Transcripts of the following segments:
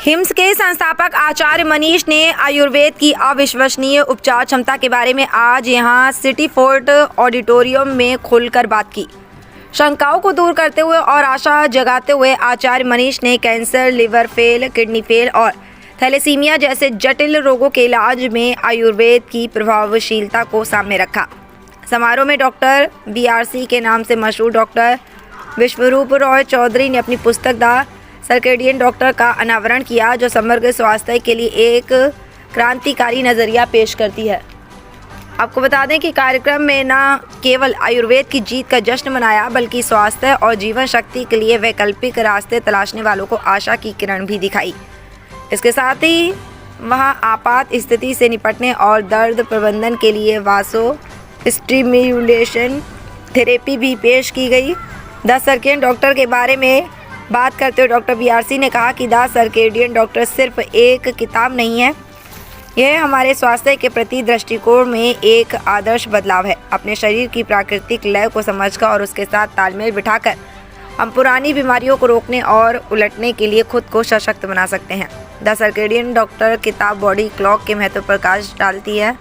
Hymns के संस्थापक आचार्य मनीष ने आयुर्वेद की अविश्वसनीय उपचार क्षमता के बारे में आज यहां सिटी फोर्ट ऑडिटोरियम में खुलकर बात की। शंकाओं को दूर करते हुए और आशा जगाते हुए आचार्य मनीष ने cancer, liver fail, kidney fail और थैलेसीमिया जैसे जटिल रोगों के इलाज में आयुर्वेद की प्रभावशीलता को सामने रखा। समारोह में डॉक्टर BRC के नाम से मशहूर डॉक्टर विश्वरूप रॉय चौधरी ने अपनी पुस्तक द सर्केडियन डॉक्टर का अनावरण किया, जो समग्र स्वास्थ्य के लिए एक क्रांतिकारी नज़रिया पेश करती है। आपको बता दें कि कार्यक्रम में न केवल आयुर्वेद की जीत का जश्न मनाया, बल्कि स्वास्थ्य और जीवन शक्ति के लिए वैकल्पिक रास्ते तलाशने वालों को आशा की किरण भी दिखाई। इसके साथ ही वहां आपात स्थिति से निपटने और दर्द प्रबंधन के लिए वासो स्टिम्युलेशन थेरेपी भी पेश की गई। द सर्केडियन डॉक्टर के बारे में बात करते हुए डॉक्टर BRC ने कहा कि द सर्केडियन डॉक्टर सिर्फ एक किताब नहीं है, यह हमारे स्वास्थ्य के प्रति दृष्टिकोण में एक आदर्श बदलाव है। अपने शरीर की प्राकृतिक लय को समझकर और उसके साथ तालमेल बिठाकर हम पुरानी बीमारियों को रोकने और उलटने के लिए खुद को सशक्त बना सकते हैं। द सर्केडियन डॉक्टर किताब बॉडी क्लॉक के महत्व पर प्रकाश डालती है,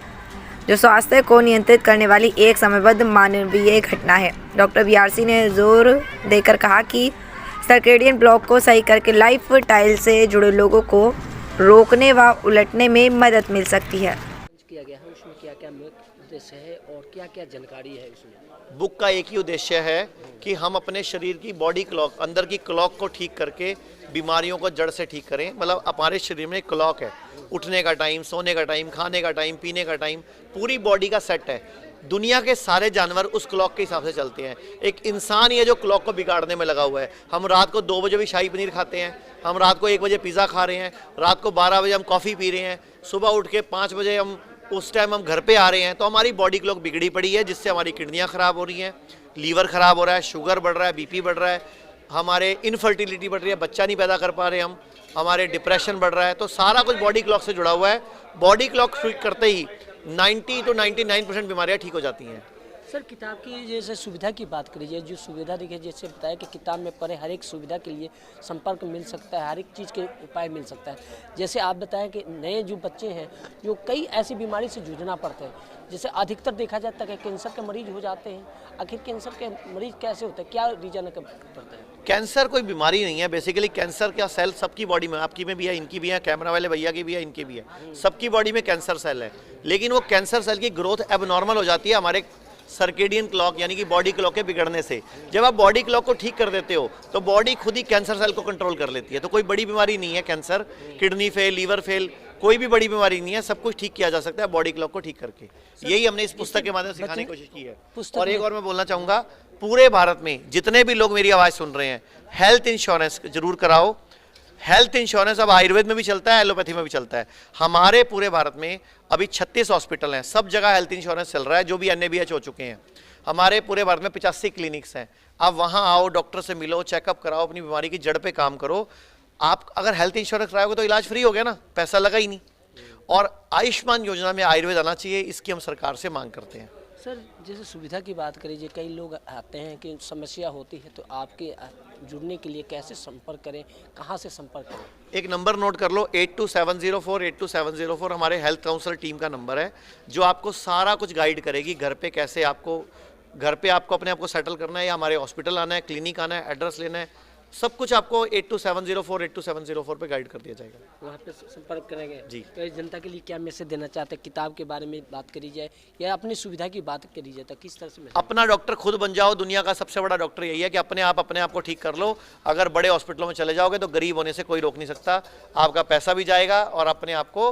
जो स्वास्थ्य को नियंत्रित करने वाली एक समयबद्ध मानवीय घटना है। डॉक्टर BRC ने जोर देकर कहा कि सर्केडियन ब्लॉक को सही करके लाइफ स्टाइल से जुड़े लोगों को रोकने व उलटने में मदद मिल सकती है। किया गया है उसमें क्या-क्या उद्देश्य है और क्या-क्या जानकारी है उसमें? बुक का एक ही उद्देश्य है कि हम अपने शरीर की बॉडी क्लॉक, अंदर की क्लॉक को ठीक करके बीमारियों को जड़ से ठीक करें। मतलब हमारे शरीर में एक क्लॉक है, उठने का टाइम, सोने का टाइम, खाने का टाइम, पीने का टाइम, पूरी बॉडी का सेट है। दुनिया के सारे जानवर उस क्लॉक के हिसाब से चलते हैं। एक इंसान ही है जो क्लॉक को बिगाड़ने में लगा हुआ है। हम रात को 2 बजे भी शाही पनीर खाते हैं, हम रात को 1 बजे पिज़्ज़ा खा रहे हैं, रात को 12 बजे हम कॉफ़ी पी रहे हैं, सुबह उठ के 5 बजे उस टाइम हम घर पे आ रहे हैं। तो हमारी बॉडी क्लॉक बिगड़ी पड़ी है, जिससे हमारी किडनियाँ ख़राब हो रही हैं, लीवर ख़राब हो रहा है, शुगर बढ़ रहा है, BP बढ़ रहा है, हमारे इनफर्टिलिटी बढ़ रही है, बच्चा नहीं पैदा कर पा रहे हम, हमारे डिप्रेशन बढ़ रहा है। तो सारा कुछ बॉडी क्लॉक से जुड़ा हुआ है। बॉडी क्लॉक ठीक करते ही 90 to 99% बीमारियाँ ठीक हो जाती हैं। सर, किताब की जैसे सुविधा की बात करी जाए, जो सुविधा देखिए, जैसे बताया कि किताब में पढ़े हर एक सुविधा के लिए संपर्क मिल सकता है, हर एक चीज़ के उपाय मिल सकता है। जैसे आप बताएं कि नए जो बच्चे हैं जो कई ऐसी बीमारी से जूझना पड़ते हैं, जैसे अधिकतर देखा जाता है कि कैंसर के मरीज हो जाते हैं। आखिर कैंसर के मरीज कैसे होते हैं, क्या रीजन पड़ता है? कैंसर कोई बीमारी नहीं है। बेसिकली कैंसर का सेल सबकी बॉडी में, आपकी में भी है, इनकी भी है, कैमरा वाले भैया की भी है, इनकी भी है, सबकी बॉडी में कैंसर सेल है। लेकिन वो कैंसर सेल की ग्रोथ एबनॉर्मल हो जाती है हमारे सर्केडियन क्लॉक यानी कि बॉडी क्लॉक के बिगड़ने से। जब आप बॉडी क्लॉक को ठीक कर देते हो तो बॉडी खुद ही कैंसर सेल को कंट्रोल कर लेती है। तो कोई बड़ी बीमारी नहीं है cancer, kidney fail, liver fail, कोई भी बड़ी बीमारी नहीं है। सब कुछ ठीक किया जा सकता है बॉडी क्लॉक को ठीक करके। यही हमने इस पुस्तक के माध्यम से सिखाने की कोशिश की है। और एक और मैं बोलना चाहूँगा, पूरे भारत में जितने भी लोग मेरी आवाज़ सुन रहे हैं, हेल्थ इंश्योरेंस जरूर कराओ। हेल्थ इंश्योरेंस अब आयुर्वेद में भी चलता है, एलोपैथी में भी चलता है। हमारे पूरे भारत में अभी 36 हॉस्पिटल हैं, सब जगह हेल्थ इंश्योरेंस चल रहा है, जो भी NABH हो चुके हैं। हमारे पूरे भारत में 85 क्लिनिक्स हैं। आप वहाँ आओ, डॉक्टर से मिलो, चेकअप कराओ, अपनी बीमारी की जड़ पे काम करो। आप अगर हेल्थ इंश्योरेंस कराओगे तो इलाज फ्री हो गया ना, पैसा लगा ही नहीं। और आयुष्मान योजना में आयुर्वेद आना चाहिए, इसकी हम सरकार से मांग करते हैं। सर, जैसे सुविधा की बात करिए, कई लोग आते हैं कि समस्या होती है, तो आपके जुड़ने के लिए कैसे संपर्क करें, कहाँ से संपर्क करें? एक नंबर नोट कर लो, 8270482704 हमारे हेल्थ काउंसलर टीम का नंबर है, जो आपको सारा कुछ गाइड करेगी। घर पे कैसे आपको अपने आप को सेटल करना है, या हमारे हॉस्पिटल आना है, क्लिनिक आना है, एड्रेस लेना है, सब कुछ आपको 8270482704 पे गाइड कर दिया जाएगा। वहाँ पे संपर्क करेंगे जी। तो जनता के लिए क्या मैसेज देना चाहते हैं? किताब के बारे में बात करी जाए या अपनी सुविधा की बात करी जाए, तो किस तरह से? अपना डॉक्टर खुद बन जाओ। दुनिया का सबसे बड़ा डॉक्टर यही है कि अपने आप को ठीक कर लो। अगर बड़े हॉस्पिटलों में चले जाओगे तो गरीब होने से कोई रोक नहीं सकता। आपका पैसा भी जाएगा और अपने आप को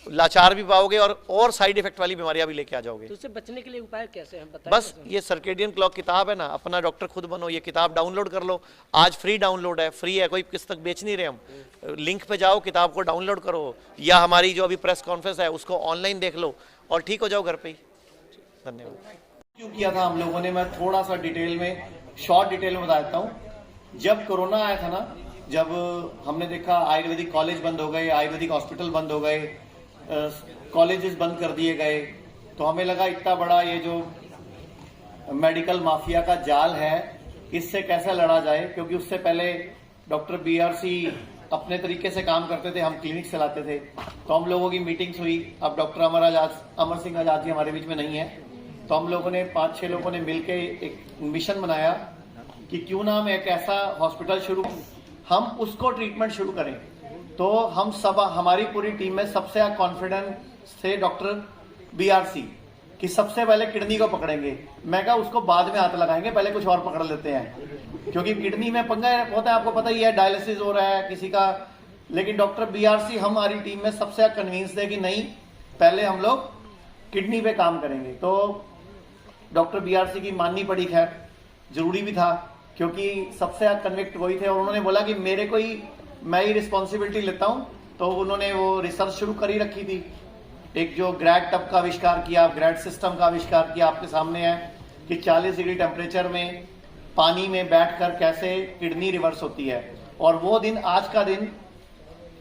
लाचार भी पाओगे और साइड इफेक्ट वाली बीमारियां भी लेके आ जाओगे। तो उससे बचने के लिए उपाय कैसे हम बताएं? बस ये सर्केडियन क्लॉक किताब है ना, अपना डॉक्टर खुद बनो, ये किताब डाउनलोड कर लो। आज फ्री डाउनलोड है, फ्री है, कोई पुस्तक बेच नहीं रहे हम। लिंक पे जाओ, किताब को डाउनलोड करो, या हमारी जो अभी प्रेस कॉन्फ्रेंस है उसको ऑनलाइन देख लो और ठीक हो जाओ घर पे ही। धन्यवाद। क्यों किया था हम लोगों ने, मैं थोड़ा सा डिटेल में, शॉर्ट डिटेल में बता देता हूँ। जब कोरोना आया था ना, जब हमने देखा आयुर्वेदिक कॉलेज बंद हो गए, आयुर्वेदिक हॉस्पिटल बंद हो गए, कॉलेजेस बंद कर दिए गए, तो हमें लगा इतना बड़ा ये जो मेडिकल माफिया का जाल है, इससे कैसे लड़ा जाए। क्योंकि उससे पहले डॉक्टर BRC अपने तरीके से काम करते थे, हम क्लिनिक चलाते थे। तो हम लोगों की मीटिंग्स हुई। अब डॉक्टर अमर सिंह आजाद जी हमारे बीच में नहीं है, तो हम लोगों ने 5-6 लोगों ने मिलकर एक मिशन बनाया कि क्यों ना हम एक ऐसा हॉस्पिटल हम उसको ट्रीटमेंट शुरू करें। तो हम सब, हमारी पूरी टीम में सबसे कॉन्फिडेंस थे डॉक्टर BRC कि सबसे पहले किडनी को पकड़ेंगे। मैं कहा उसको बाद में हाथ लगाएंगे, पहले कुछ और पकड़ लेते हैं, क्योंकि किडनी में पंगा होता है, आपको पता ही है, डायलिसिस हो रहा है किसी का। लेकिन डॉक्टर BRC हमारी टीम में सबसे कन्विंस थे कि नहीं, पहले हम लोग किडनी पे काम करेंगे। तो डॉक्टर BRC की माननी पड़ी, खैर जरूरी भी था, क्योंकि सबसे कन्विक्ट वही थे। और उन्होंने बोला कि मैं ही रिस्पॉन्सिबिलिटी लेता हूं। तो उन्होंने वो रिसर्च शुरू कर ही रखी थी, एक जो ग्रैड टब का आविष्कार किया, ग्रैड सिस्टम का आविष्कार किया, आपके सामने है कि 40 डिग्री टेम्परेचर में पानी में बैठकर कैसे किडनी रिवर्स होती है। और वो दिन, आज का दिन,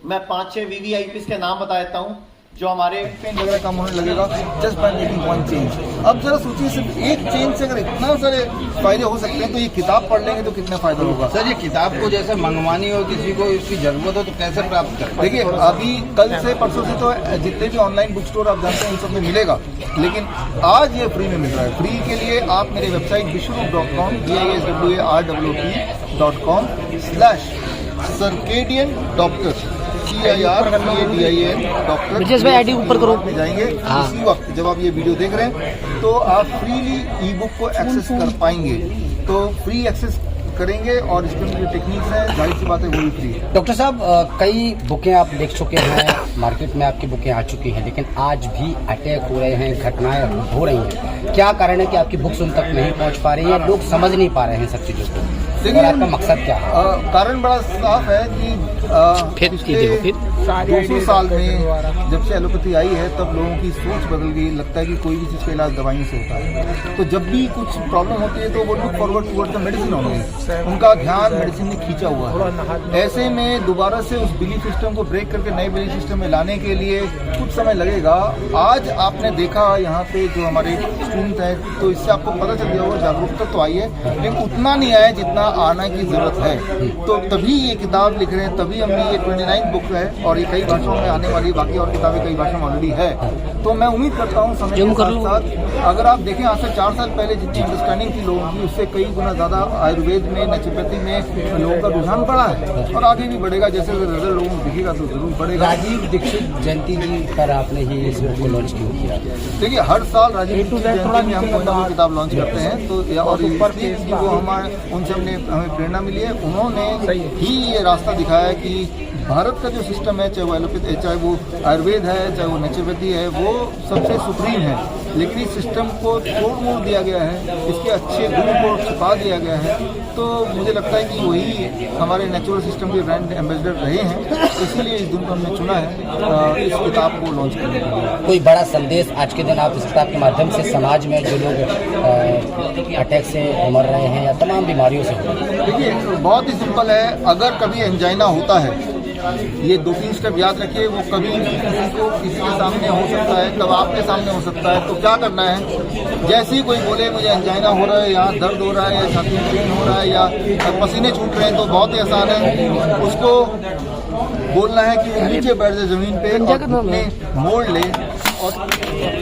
मैं 5-6 VVIPs के नाम बता देता हूं जो हमारे पेन वगैरह कम होने लगेगा just by making one change. अब जरा सोचिए, सिर्फ एक चेंज से अगर इतना सारे फायदे हो सकते हैं, तो ये किताब पढ़ लेंगे तो कितना फायदा होगा। सर, ये किताब को जैसे मंगवानी हो, किसी को इसकी जरूरत हो, तो कैसे प्राप्त करें? देखिए, अभी कल से परसों से तो जितने भी ऑनलाइन बुक स्टोर आप जानते हैं उन सब में मिलेगा, लेकिन आज ये फ्री में मिल रहा है। फ्री के लिए आप मेरी वेबसाइट विश्वरूप.com viswarcadian doctor CIRCADIN डॉक्टर ऊपर करो में जाएंगे। उसी वक्त जब आप ये वीडियो देख रहे हैं तो आप फ्रीली ई बुक को एक्सेस कर पाएंगे। तो फ्री एक्सेस करेंगे और इसके जो टेक्निक्स हैं, जाहिर सी बात है, वो भी फ्री है। डॉक्टर साहब, कई बुकें आप देख चुके हैं, मार्केट में आपकी बुकें आ चुकी हैं, लेकिन आज भी अटैक हो रहे हैं, घटनाएं हो रही हैं। क्या कारण है कि आपकी बुक्स उन तक नहीं पहुंच पा रही है, लोग समझ नहीं पा रहे हैं सब चीज़ों को? देखिए, आपका मकसद क्या है? कारण बड़ा साफ है कि पिछले 200 साल में जब से एलोपैथी आई है, तब लोगों की सोच बदल गई। लगता है कि कोई भी चीज़ का इलाज दवाइयों से होता है। तो जब भी कुछ प्रॉब्लम होती है तो वो look forward towards the medicine होंगे, उनका ध्यान मेडिसिन में खींचा हुआ है। ऐसे में दोबारा से उस बिलीफ सिस्टम को ब्रेक करके नए बिलीफ सिस्टम में लाने के लिए कुछ समय लगेगा। आज आपने देखा यहाँ पे जो हमारे स्टूडेंट है, तो इससे आपको पता चल गया होगा, जागरूकता तो आई है, लेकिन उतना नहीं आया जितना आना की जरूरत है। तो तभी ये किताब लिख रहे हैं, तभी हमने ये 29 बुक है और ये कई भाषाओं में आने वाली, बाकी और किताबें कई भाषाओं में ऑलरेडी है। तो मैं उम्मीद करता हूँ समय के साथ साथ, अगर आप देखें आज से 4 साल पहले जितनी अंडरस्टैंडिंग थी लोगों की, उससे कई गुना ज़्यादा आयुर्वेद में, नेचुरोपैथी में लोगों का रुझान बढ़ा है और आगे भी बढ़ेगा। जैसे रिजल्ट लोगों को दिखेगा तो जरूर बढ़ेगा। राजीव दीक्षित जयंती जी पर आपने ही इस बुक को लॉन्च क्यों किया? देखिए, हर साल राजीव दीक्षित जयंती में हम कोई ना कोई किताब लॉन्च करते हैं। तो और वो हमारे उनसे हमें प्रेरणा मिली है। उन्होंने ही ये रास्ता दिखाया कि भारत का जो सिस्टम है, चाहे वो एलोपैथी, चाहे वो आयुर्वेद है, चाहे वो नेचुरोपैथी है, वो सबसे सुप्रीम है। लेकिन इस सिस्टम को तोड़ मोड़ दिया गया है, इसके अच्छे गुण को छुपा दिया गया है। तो मुझे लगता है कि वही हमारे नेचुरल सिस्टम के ब्रांड एम्बेसडर रहे हैं, इसीलिए इस दिन को हमने चुना है इस किताब को लॉन्च करने के लिए। कोई बड़ा संदेश आज के दिन आप इस किताब के माध्यम से समाज में जो लोग अटैक से मर रहे हैं या तमाम बीमारियों से? देखिए, बहुत ही सिंपल है। अगर कभी एंजाइना होता है, ये 2-3 स्टेप याद रखिए, वो कभी किसी के सामने हो सकता है, कब आपके सामने हो सकता है। तो क्या करना है, जैसे ही कोई बोले मुझे एंजाइना हो रहा है, यहाँ दर्द हो रहा है, या छाती में पेन हो रहा है, या पसीने छूट रहे हैं, तो बहुत ही आसान है, उसको बोलना है कि वो नीचे बैठ जाए जमीन पे और घुटने मोड़ ले। और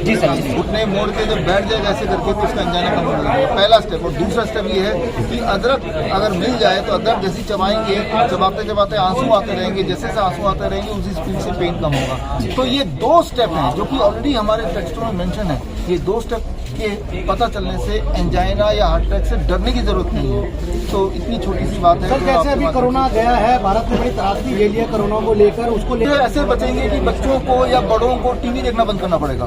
जी सर, घुटने मोड़ के जब बैठ जाएगा ऐसे करके, तो उसका एंजाइना कम होने लगेगा। पहला स्टेप। और दूसरा स्टेप ये है कि अदरक अगर मिल जाए तो अदरक जैसे चबाएंगे, चबाते चबाते आंसू आते रहेंगे, जैसे जैसे आंसू आते रहेंगे उसी स्पीड से पेन कम होगा। तो ये 2 स्टेप हैं जो कि ऑलरेडी हमारे टेक्स्टों में मेंशन है। ये 2 स्टेप के पता चलने से एंजाइना या हार्ट अटैक से डरने की जरूरत नहीं है। तो इतनी छोटी सी बात है। सर, जैसे अभी कोरोना गया है, भारत में बड़ी त्रासदी ले लिया कोरोना को लेकर, उसको लेकर ऐसे बचेंगे कि बच्चों को या बड़ों को टीवी देखना बंद करना पड़ेगा,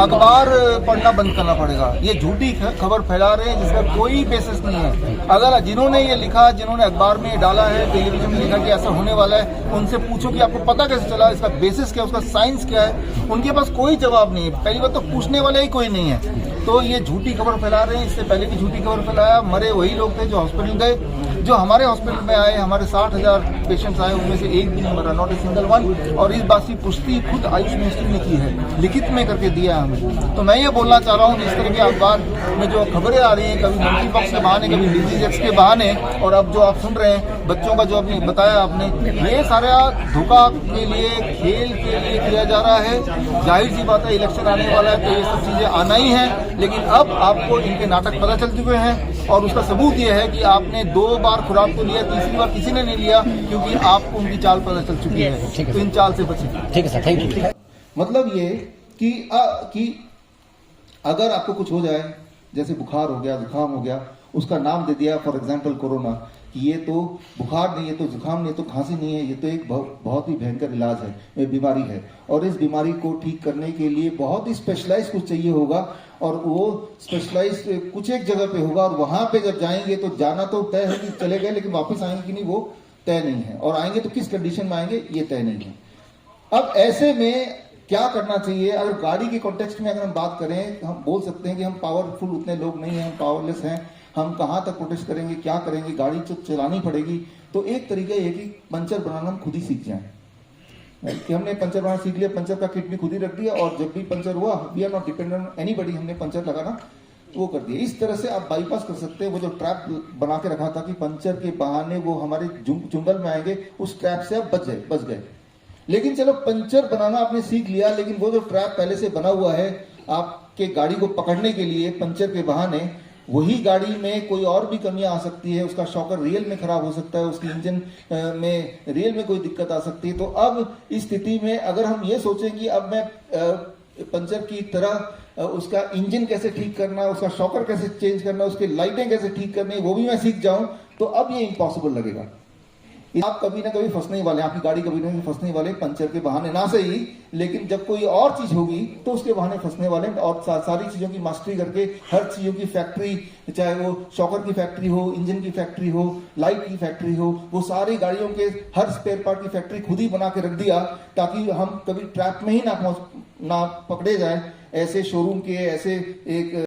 अखबार पढ़ना बंद करना पड़ेगा। ये झूठी खबर फैला रहे हैं जिसका कोई बेसिस नहीं है। अगर जिन्होंने ये लिखा, जिन्होंने अखबार में डाला है, टेलीविजन में लिखा कि ऐसा होने वाला है, उनसे पूछो कि आपको पता कैसे चला, इसका बेसिस क्या है, उसका साइंस क्या है। उनके पास कोई जवाब नहीं है। पहली बात तो पूछने वाला ही कोई नहीं है। तो ये झूठी खबर फैला रहे हैं। इससे पहले भी झूठी खबर फैलाया। मरे वही लोग थे जो हॉस्पिटल गए। जो हमारे हॉस्पिटल में आए, हमारे 60,000 पेशेंट्स आए, उनमें से एक भी नहीं मरा, नॉट ए सिंगल वन। और इस बात की पुष्टि खुद आयुष मिनिस्ट्री ने की है, लिखित में करके दिया है हमें। तो मैं ये बोलना चाह रहा हूँ कि इस तरह के अखबार में जो खबरें आ रही हैं, कभी मंकी पॉक्स के बहाने, कभी डिजीज के बहाने, और अब जो आप सुन रहे हैं बच्चों का जो आपने बताया आपने, ये सारा धोखा के लिए, खेल के लिए किया जा रहा है। जाहिर सी बात है, इलेक्शन आने वाला है तो ये सब चीजें आना ही है, लेकिन अब आपको इनके नाटक पता चल चुके हैं और उसका सबूत ये है कि आपने 2 बार खुराक तो लिया, तीसरी बार किसी ने नहीं लिया, क्योंकि आपको उनकी चाल पता चल चुकी है। तो इन चाल से बचिए। ठीक है सर, थैंक यू। मतलब ये कि अगर आपको कुछ हो जाए, जैसे बुखार हो गया, जुकाम हो गया, उसका नाम दे दिया फॉर एग्जांपल कोरोना, कि ये तो बुखार नहीं, ये तो जुकाम नहीं, ये तो खांसी नहीं है, ये तो एक बहुत ही भयंकर इलाज है, ये बीमारी है, और इस बीमारी को ठीक करने के लिए बहुत ही स्पेशलाइज कुछ चाहिए होगा, और वो स्पेशलाइज कुछ एक जगह पे होगा, और वहां पे जब जाएंगे तो जाना तो तय है कि चले गए, लेकिन वापस आएंगे कि नहीं वो तय नहीं है, और आएंगे तो किस कंडीशन में आएंगे ये तय नहीं है। अब ऐसे में क्या करना चाहिए? अगर गाड़ी के कॉन्टेक्स्ट में अगर हम बात करें, हम बोल सकते हैं कि हम पावरफुल उतने लोग नहीं हैं, हम पावरलेस हैं, हम कहां तक प्रोटेस्ट करेंगे, क्या करेंगे, गाड़ी तो चलानी पड़ेगी। तो एक तरीका ये कि पंचर बनाना हम खुद ही सीख जाएं, कि हमने पंचर बनाना सीख लिया, पंचर का किट भी खुद ही रख दिया, और जब भी पंचर हुआ, we are not dependent on anybody, हमने पंचर लगाना वो कर दिया। इस तरह से आप बाईपास कर सकते हैं वो जो ट्रैप बना के रखा था कि पंचर के बहाने वो हमारे चुंबल में आएंगे, उस ट्रैप से आप बच गए। लेकिन चलो पंचर बनाना आपने सीख लिया, लेकिन वो जो ट्रैप पहले से बना हुआ है आपके गाड़ी को पकड़ने के लिए पंचर के बहाने, वही गाड़ी में कोई और भी कमियां आ सकती है, उसका शॉकर रियल में खराब हो सकता है, उसकी इंजन में रियल में कोई दिक्कत आ सकती है। तो अब इस स्थिति में अगर हम ये सोचें कि अब मैं पंचर की तरह उसका इंजन कैसे ठीक करना, उसका शॉकर कैसे चेंज करना, उसकी लाइटें कैसे ठीक करनी, वो भी मैं सीख जाऊं, तो अब ये इम्पॉसिबल लगेगा। आप कभी ना कभी फंसने वाले, आपकी गाड़ी कभी ना कभी फंसने वाले, पंचर के बहाने ना सही, लेकिन जब कोई और चीज होगी तो उसके बहाने फंसने वाले। और सारी चीजों की मास्टरी करके हर चीजों की फैक्ट्री, चाहे वो शॉकर की फैक्ट्री हो, इंजन की फैक्ट्री हो, लाइट की फैक्ट्री हो, वो सारी गाड़ियों के हर स्पेयर पार्ट की फैक्ट्री खुद ही बना के रख दिया, ताकि हम कभी ट्रैप में ही ना पकड़े जाए। ऐसे शोरूम के, ऐसे एक